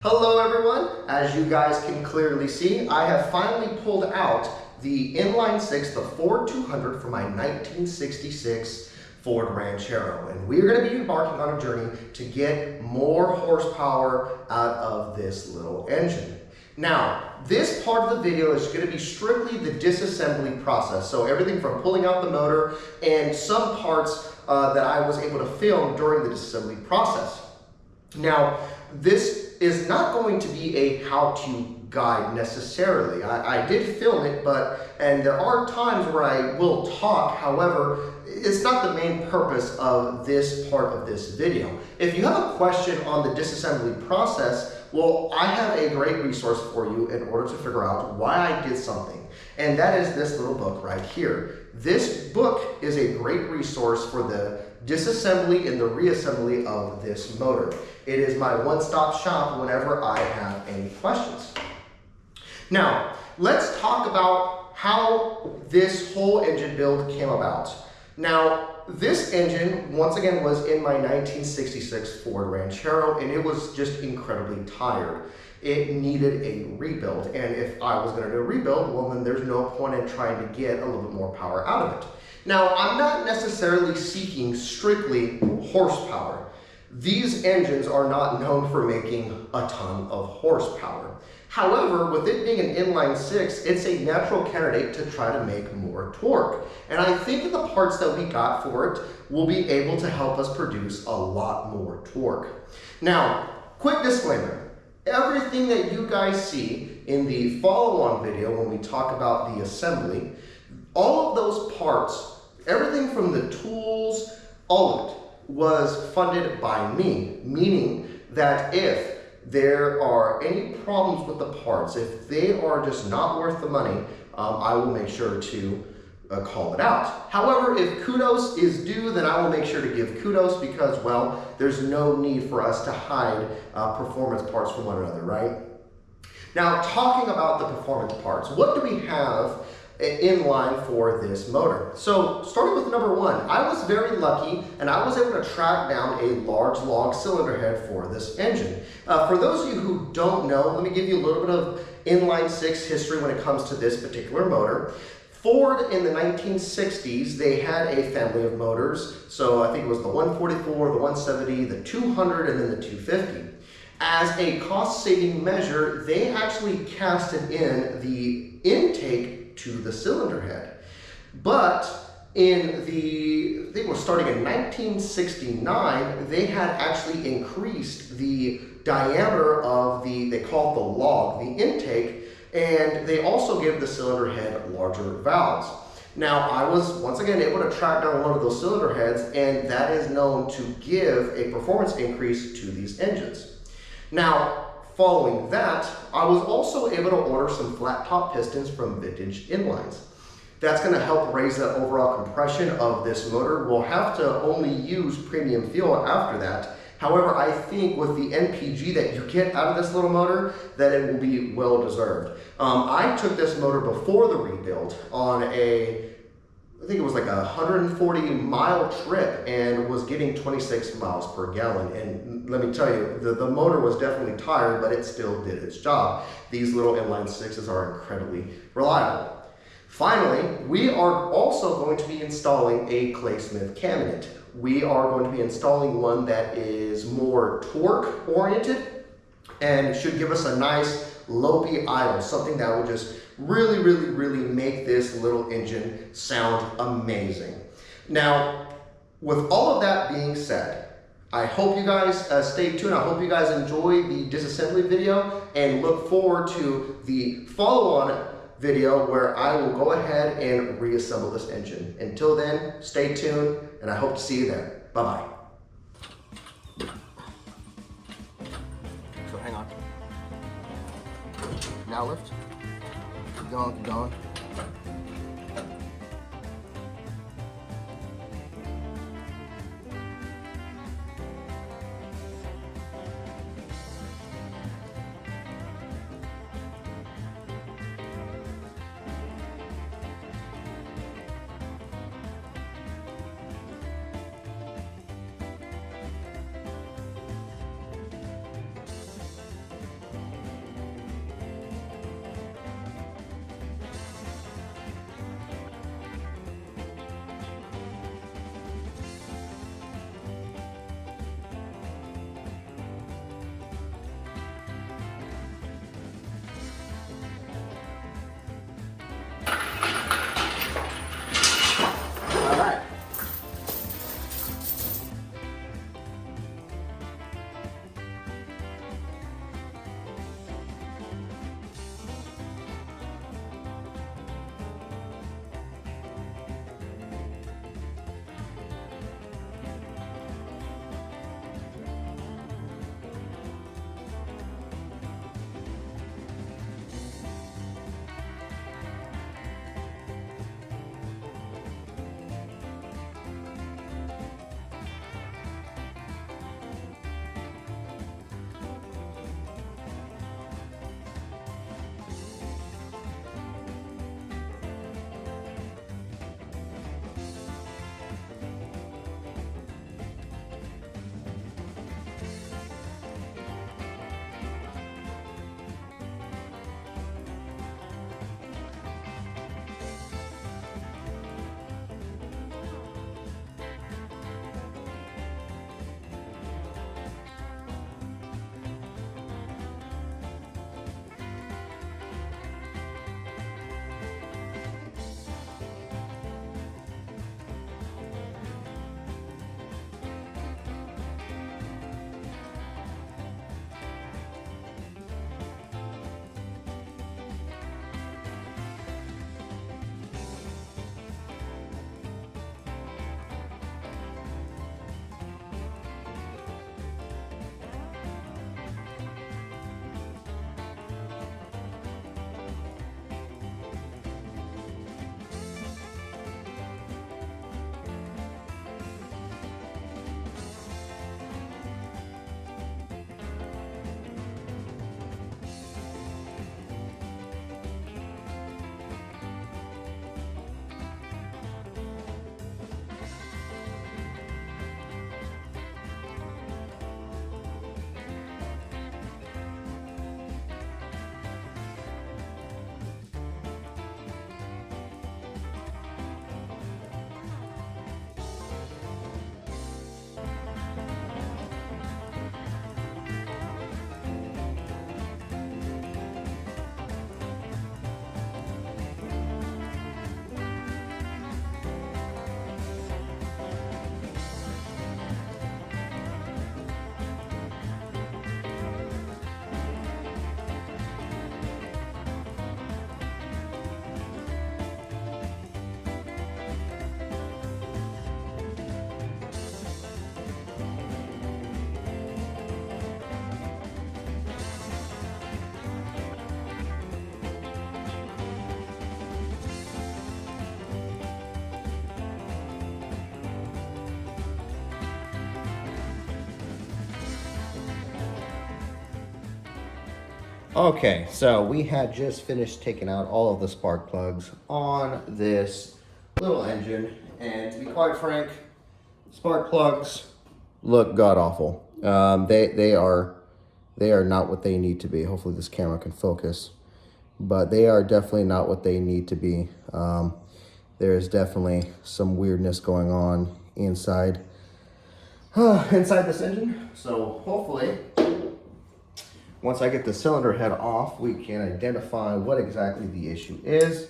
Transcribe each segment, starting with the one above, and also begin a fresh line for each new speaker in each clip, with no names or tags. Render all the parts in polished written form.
Hello everyone, as you guys can clearly see, I have finally pulled out the inline 6, the Ford 200 from my 1966 Ford Ranchero, and we are going to be embarking on a journey to get more horsepower out of this little engine. Now, this part of the video is going to be strictly the disassembly process, so everything from pulling out the motor and some parts that I was able to film during the disassembly process. Now, this is not going to be a how-to guide necessarily. I did film it, and there are times where I will talk. However, it's not the main purpose of this part of this video. If you have a question on the disassembly process, well, I have a great resource for you in order to figure out why I did something. And that is this little book right here. This book is a great resource for the disassembly and the reassembly of this motor. It is my one-stop shop whenever I have any questions. Now, let's talk about how this whole engine build came about. Now, this engine, once again, was in my 1966 Ford Ranchero, and it was just incredibly tired. It needed a rebuild, and if I was going to do a rebuild, well, then there's no point in trying to get a little bit more power out of it. Now, I'm not necessarily seeking strictly horsepower. These engines are not known for making a ton of horsepower. However, with it being an inline 6, it's a natural candidate to try to make more torque. And I think that the parts that we got for it will be able to help us produce a lot more torque. Now, quick disclaimer. Everything that you guys see in the follow-on video when we talk about the assembly, all of those parts, everything from the tools, all of it was funded by me, meaning that if there are any problems with the parts, if they are just not worth the money, I will make sure to call it out. However, if kudos is due, then I will make sure to give kudos because, well, there's no need for us to hide performance parts from one another, right? Now, talking about the performance parts, what do we have in line for this motor? So starting with number one, I was very lucky and I was able to track down a large log cylinder head for this engine. For those of you who don't know, let me give you a little bit of inline 6 history when it comes to this particular motor. Ford in the 1960s, they had a family of motors. So I think it was the 144, the 170, the 200, and then the 250. As a cost-saving measure, they actually casted in the intake to the cylinder head. But in the, I think it was starting in 1969, they had actually increased the diameter of the, they call it the log, the intake, and they also gave the cylinder head larger valves. Now, I was once again able to track down one of those cylinder heads, and that is known to give a performance increase to these engines. Now, following that, I was also able to order some flat top pistons from Vintage Inlines. That's going to help raise the overall compression of this motor. We'll have to only use premium fuel after that. However, I think with the NPG that you get out of this little motor, that it will be well deserved. I took this motor before the rebuild on a, I think it was like a 140-mile trip and was getting 26 miles per gallon. And let me tell you, the motor was definitely tired, but it still did its job. These little inline 6s are incredibly reliable. Finally, we are also going to be installing a Claysmith cabinet. We are going to be installing one that is more torque oriented and should give us a nice lopey idle, something that will just really make this little engine sound amazing. Now, with all of that being said, I hope you guys stay tuned. I hope you guys enjoy the disassembly video and look forward to the follow-on video where I will go ahead and reassemble this engine. Until then, stay tuned and I hope to see you there. Bye-bye. So hang on. Now lift. Keep going, keep going. Okay, so we had just finished taking out all of the spark plugs on this little engine, and to be quite frank, spark plugs look god awful. They are not what they need to be. Hopefully this camera can focus, but they are definitely not what they need to be. There is definitely some weirdness going on inside this engine. So hopefully, once I get the cylinder head off, we can identify what exactly the issue is.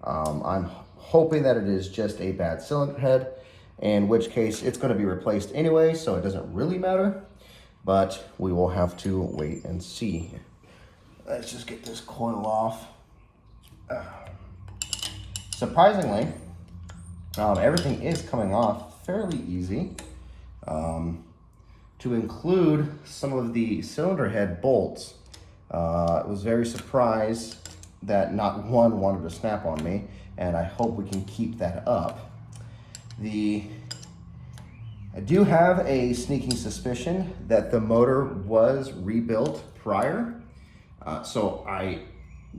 I'm hoping that it is just a bad cylinder head, in which case it's going to be replaced anyway, so it doesn't really matter, but we will have to wait and see. Let's just get this coil off. Surprisingly, everything is coming off fairly easy. To include some of the cylinder head bolts, I was very surprised that not one wanted to snap on me, and I hope we can keep that up. I do have a sneaking suspicion that the motor was rebuilt prior, so I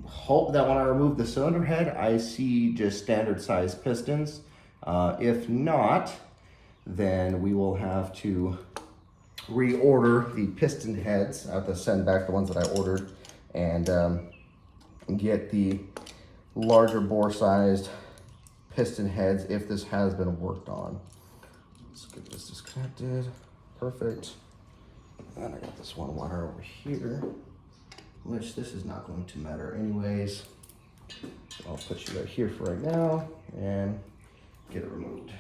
hope that when I remove the cylinder head, I see just standard size pistons. If not, then we will have to reorder the piston heads. I have to send back the ones that I ordered and get the larger bore sized piston heads if this has been worked on. Let's get this disconnected. Perfect. And I got this one wire over here, which this is not going to matter anyways. I'll put you right here for right now and get it removed.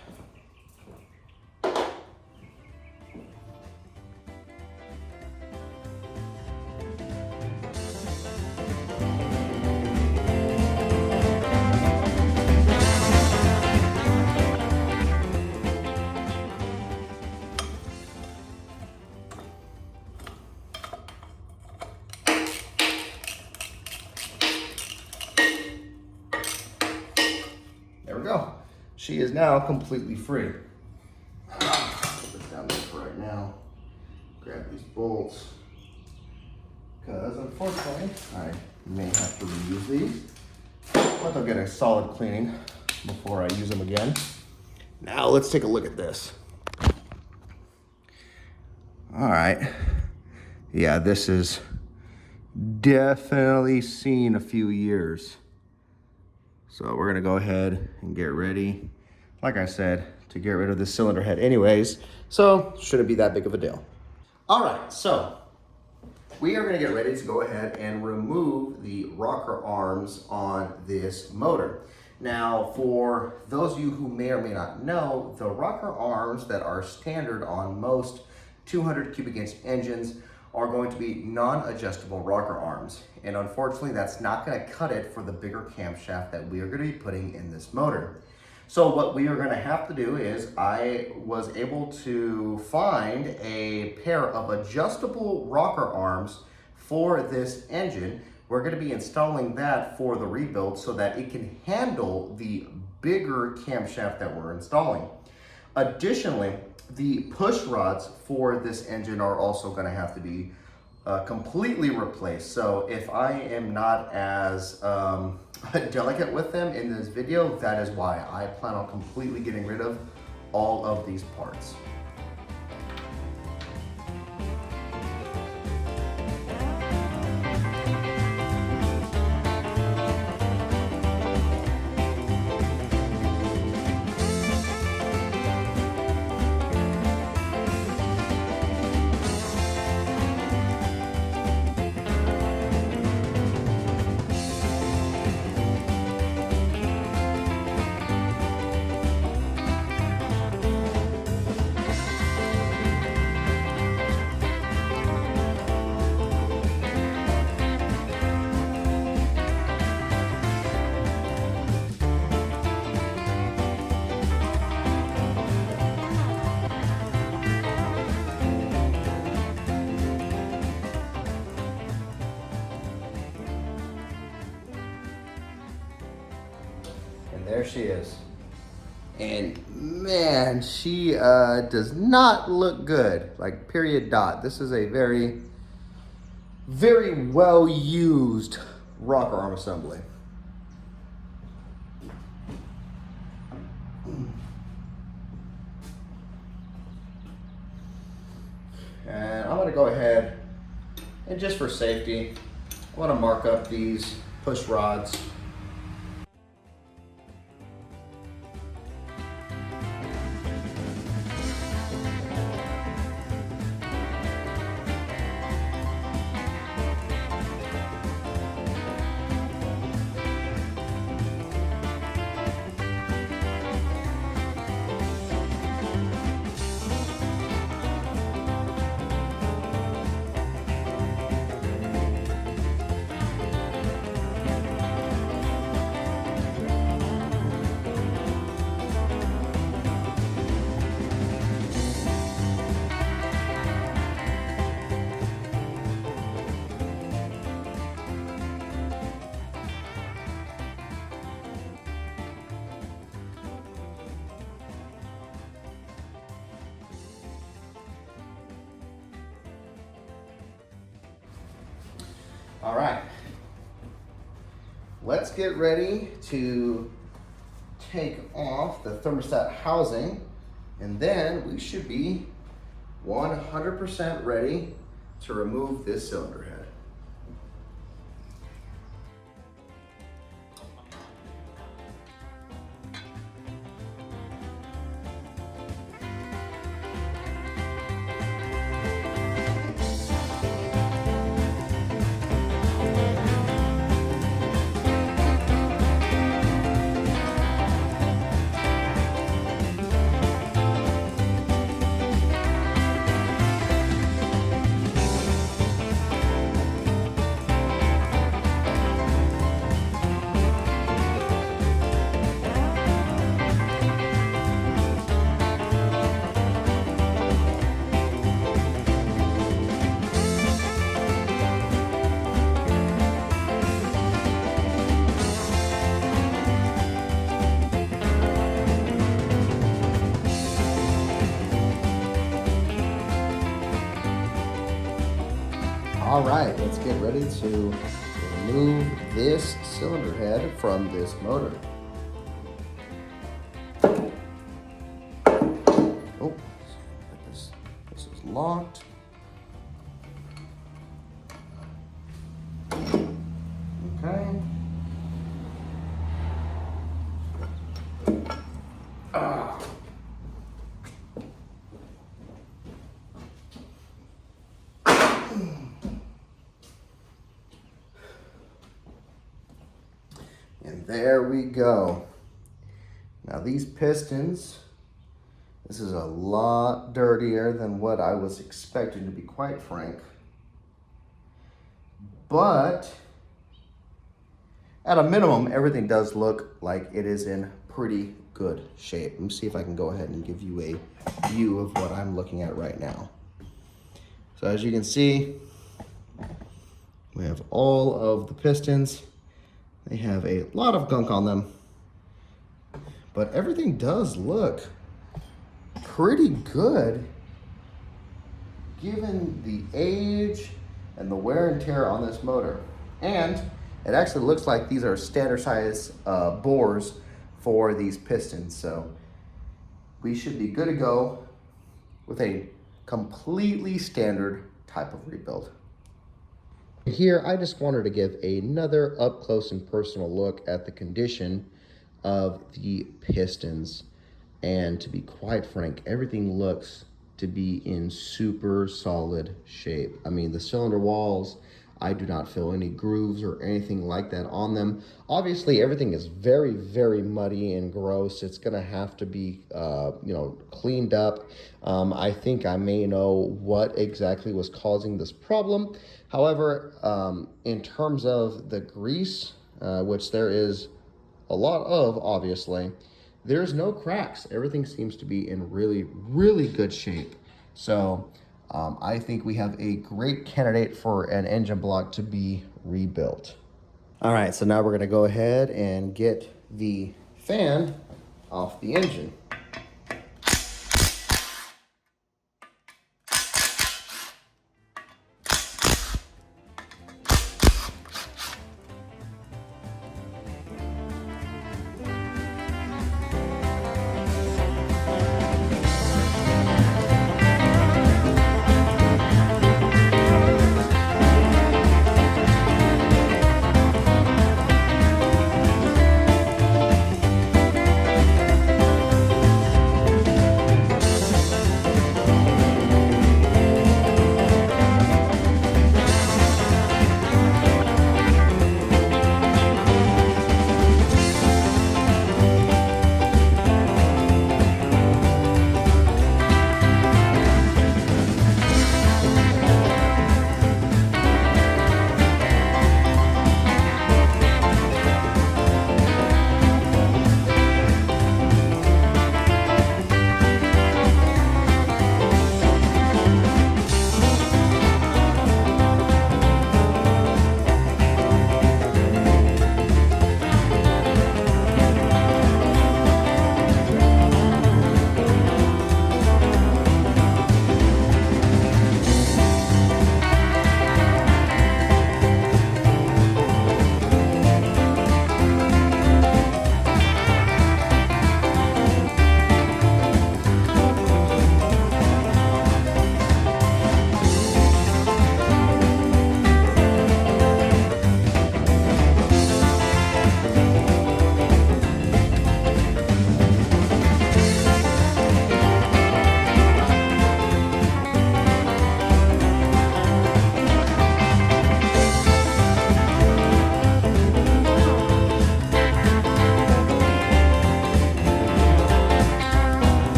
There we go. She is now completely free. Put this down there for right now. Grab these bolts, because unfortunately I may have to reuse these, but they'll get a solid cleaning before I use them again. Now let's take a look at this. All right. Yeah, this is definitely seen a few years. So we're gonna go ahead and get ready, like I said, to get rid of the cylinder head anyways, so shouldn't be that big of a deal. All right, so we are gonna get ready to go ahead and remove the rocker arms on this motor. Now, for those of you who may or may not know, the rocker arms that are standard on most 200 cubic inch engines are going to be non-adjustable rocker arms. And unfortunately, that's not gonna cut it for the bigger camshaft that we are gonna be putting in this motor. So what we are gonna have to do is, I was able to find a pair of adjustable rocker arms for this engine. We're gonna be installing that for the rebuild so that it can handle the bigger camshaft that we're installing. Additionally, the push rods for this engine are also going to have to be completely replaced. So if I am not as delicate with them in this video, that is why. I plan on completely getting rid of all of these parts. There she is. And man, she does not look good, like period dot. This is a very very well used rocker arm assembly. And I'm going to go ahead and just for safety, I want to mark up these push rods. All right, let's get ready to take off the thermostat housing, and then we should be 100% ready to remove this cylinder head. All right, let's get ready to remove this cylinder head from this motor. Oh, this is locked. Okay. And there we go. Now these pistons, this is a lot dirtier than what I was expecting, to be quite frank. But at a minimum, everything does look like it is in pretty good shape. Let me see if I can go ahead and give you a view of what I'm looking at right now. So as you can see, we have all of the pistons. They have a lot of gunk on them, but everything does look pretty good given the age and the wear and tear on this motor. And it actually looks like these are standard size bores for these pistons. So we should be good to go with a completely standard type of rebuild. Here, I just wanted to give another up close and personal look at the condition of the pistons. And to be quite frank, everything looks to be in super solid shape. I mean, the cylinder walls, I do not feel any grooves or anything like that on them. Obviously, everything is very, very muddy and gross. It's gonna have to be, cleaned up. I think I may know what exactly was causing this problem. However, in terms of the grease, which there is a lot of, obviously, there's no cracks. Everything seems to be in really, really good shape. So I think we have a great candidate for an engine block to be rebuilt. All right, so now we're gonna go ahead and get the fan off the engine.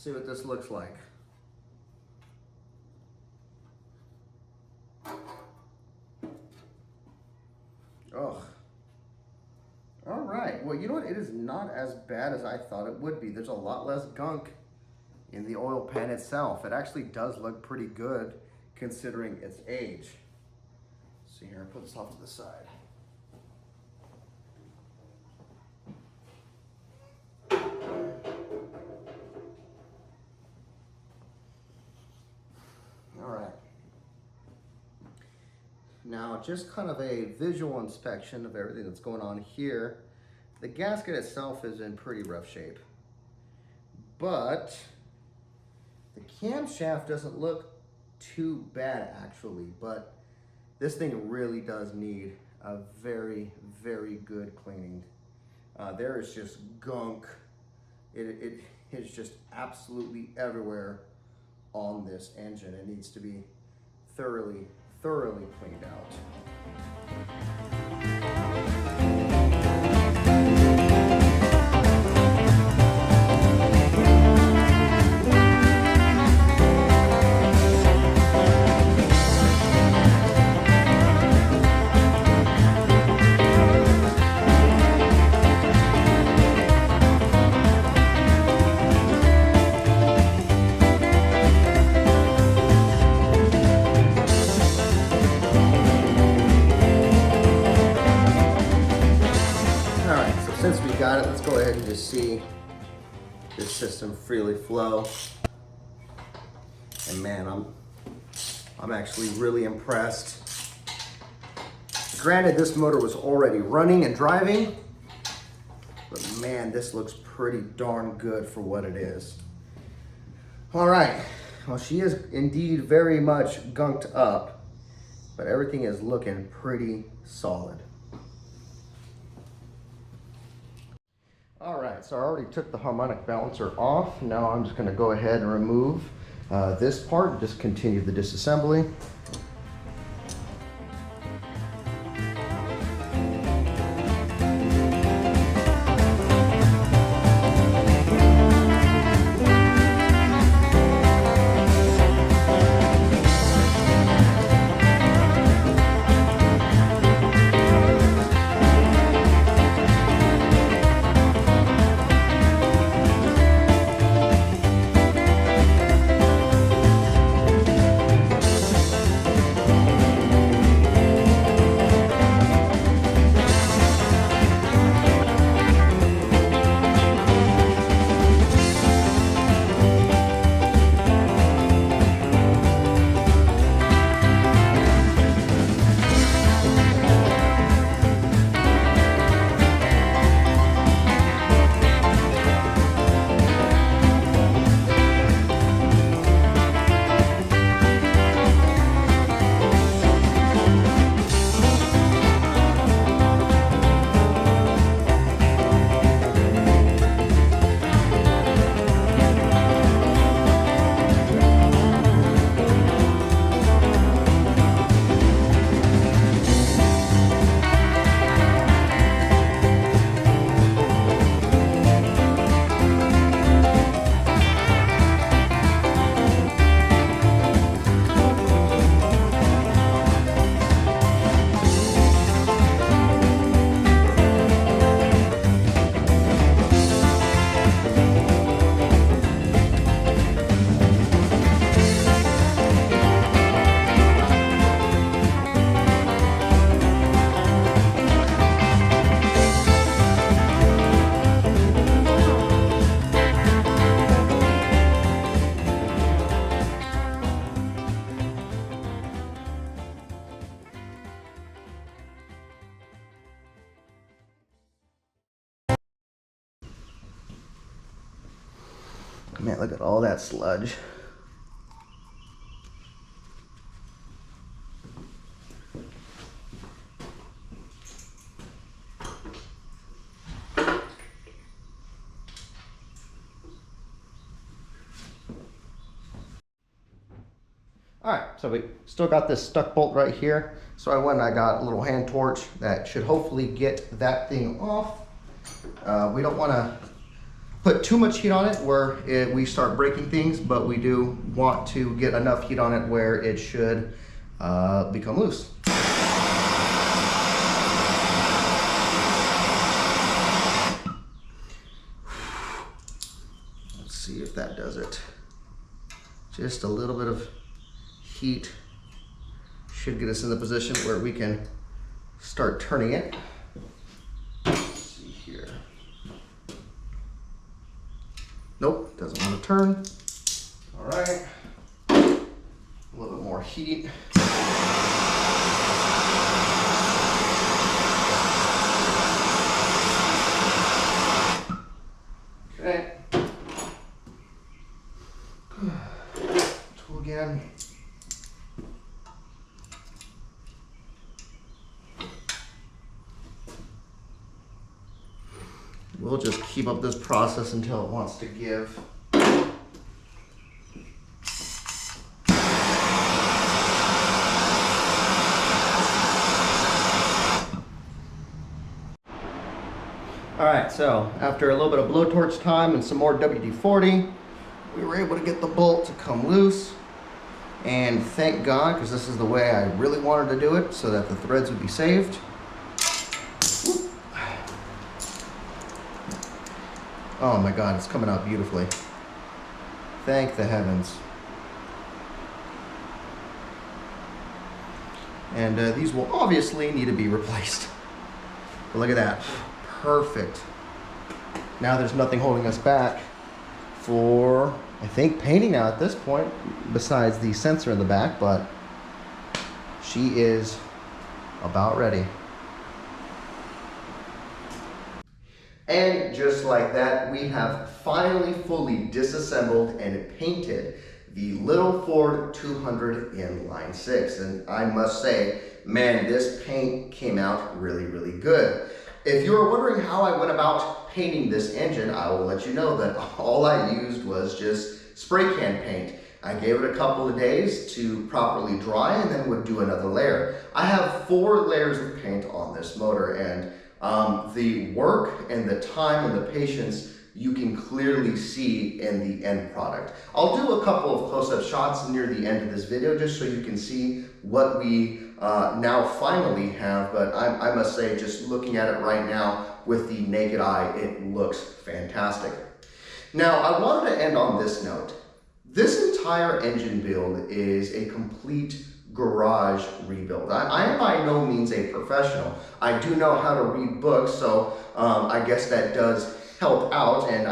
see what this looks like. Oh. All right, well, you know what? It is not as bad as I thought it would be. There's a lot less gunk in the oil pan itself. It actually does look pretty good considering its age. See here, put this off to the side. All right. Now, just kind of a visual inspection of everything that's going on here. The gasket itself is in pretty rough shape, but the camshaft doesn't look too bad actually, but this thing really does need a very, very good cleaning. There is just gunk. It is just absolutely everywhere on this engine. It needs to be thoroughly cleaned out. Got it. Let's go ahead and just see this system freely flow. And man, I'm actually really impressed. Granted, this motor was already running and driving, but man, this looks pretty darn good for what it is. All right, well, she is indeed very much gunked up, but everything is looking pretty solid. All right, so I already took the harmonic balancer off. Now I'm just gonna go ahead and remove this part, just continue the disassembly. Man, look at all that sludge. All right, so we still got this stuck bolt right here. So I went and I got a little hand torch that should hopefully get that thing off. We don't want to put too much heat on it where we start breaking things, but we do want to get enough heat on it where it should become loose. Let's see if that does it. Just a little bit of heat should get us in the position where we can start turning it. Let's see here. Nope, doesn't want to turn. All right, a little bit more heat. Okay. Tool again. We'll just keep up this process until it wants to give. All right, so after a little bit of blowtorch time and some more WD-40, we were able to get the bolt to come loose. And thank God, because this is the way I really wanted to do it, so that the threads would be saved. Oh my God, it's coming out beautifully. Thank the heavens. And these will obviously need to be replaced. But look at that, perfect. Now there's nothing holding us back for, I think, painting now at this point, besides the sensor in the back, but she is about ready. And just like that, we have finally fully disassembled and painted the little Ford 200 inline 6. And I must say, man, this paint came out really, really good. If you are wondering how I went about painting this engine, I will let you know that all I used was just spray can paint. I gave it a couple of days to properly dry and then would do another layer. I have 4 layers of paint on this motor, and the work and the time and the patience you can clearly see in the end product. I'll do a couple of close-up shots near the end of this video just so you can see what we now finally have, but I must say, just looking at it right now with the naked eye, it looks fantastic. Now, I wanted to end on this note. This entire engine build is a complete garage rebuild. I am by no means a professional. I do know how to read books, so I guess that does help out, and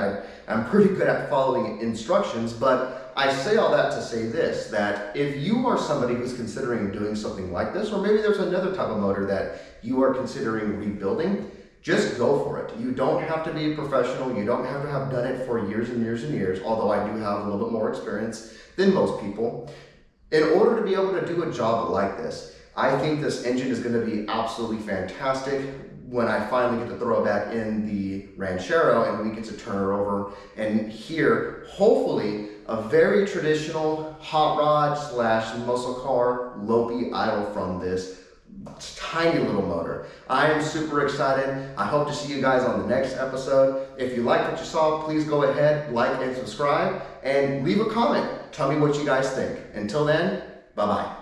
I'm pretty good at following instructions, but I say all that to say this, that if you are somebody who's considering doing something like this, or maybe there's another type of motor that you are considering rebuilding, just go for it. You don't have to be a professional. You don't have to have done it for years and years and years, although I do have a little bit more experience than most people. In order to be able to do a job like this, I think this engine is going to be absolutely fantastic when I finally get to throw it back in the Ranchero and we get to turn her over and hear, hopefully, a very traditional hot rod / muscle car lopey idle from this tiny little motor. I am super excited. I hope to see you guys on the next episode. If you like what you saw, please go ahead, like and subscribe, and leave a comment. Tell me what you guys think. Until then, bye-bye.